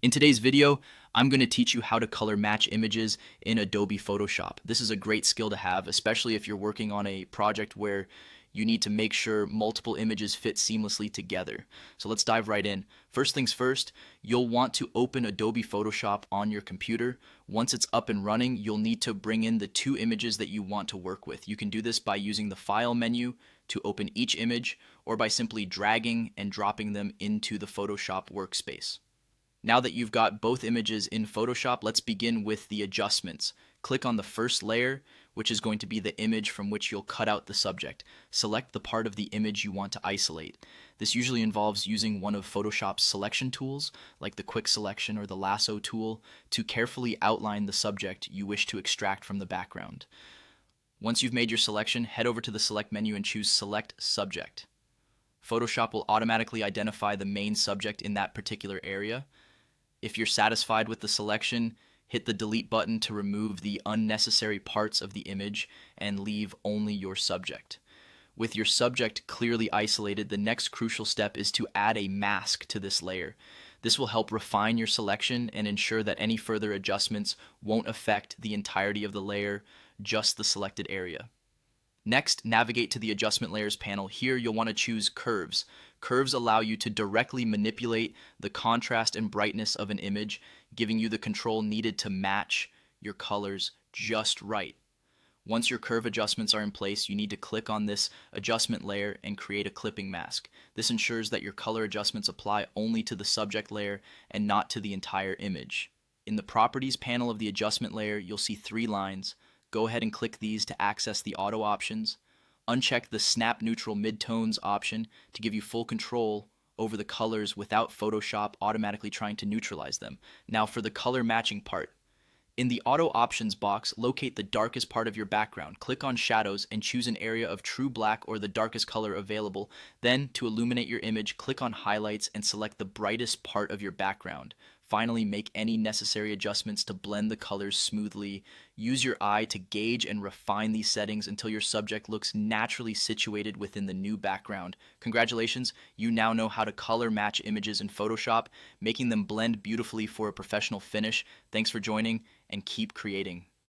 In today's video, I'm going to teach you how to color match images in Adobe Photoshop. This is a great skill to have, especially if you're working on a project where you need to make sure multiple images fit seamlessly together. So let's dive right in. First things first, you'll want to open Adobe Photoshop on your computer. Once it's up and running, you'll need to bring in the two images that you want to work with. You can do this by using the File menu to open each image, or by simply dragging and dropping them into the Photoshop workspace. Now that you've got both images in Photoshop, let's begin with the adjustments. Click on the first layer, which is going to be the image from which you'll cut out the subject. Select the part of the image you want to isolate. This usually involves using one of Photoshop's selection tools, like the Quick Selection or the Lasso tool, to carefully outline the subject you wish to extract from the background. Once you've made your selection, head over to the Select menu and choose Select Subject. Photoshop will automatically identify the main subject in that particular area. If you're satisfied with the selection, hit the delete button to remove the unnecessary parts of the image and leave only your subject. With your subject clearly isolated, the next crucial step is to add a mask to this layer. This will help refine your selection and ensure that any further adjustments won't affect the entirety of the layer, just the selected area. Next, navigate to the Adjustment Layers panel. Here, you'll want to choose Curves. Curves allow you to directly manipulate the contrast and brightness of an image, giving you the control needed to match your colors just right. Once your curve adjustments are in place, you need to click on this adjustment layer and create a clipping mask. This ensures that your color adjustments apply only to the subject layer and not to the entire image. In the Properties panel of the adjustment layer, you'll see three lines. Go ahead and click these to access the auto options. Uncheck the Snap Neutral Midtones option to give you full control over the colors without Photoshop automatically trying to neutralize them. Now for the color matching part. In the Auto Options box, locate the darkest part of your background. Click on Shadows and choose an area of true black or the darkest color available. Then, to illuminate your image, click on Highlights and select the brightest part of your background. Finally, make any necessary adjustments to blend the colors smoothly. Use your eye to gauge and refine these settings until your subject looks naturally situated within the new background. Congratulations, you now know how to color match images in Photoshop, making them blend beautifully for a professional finish. Thanks for joining, and keep creating.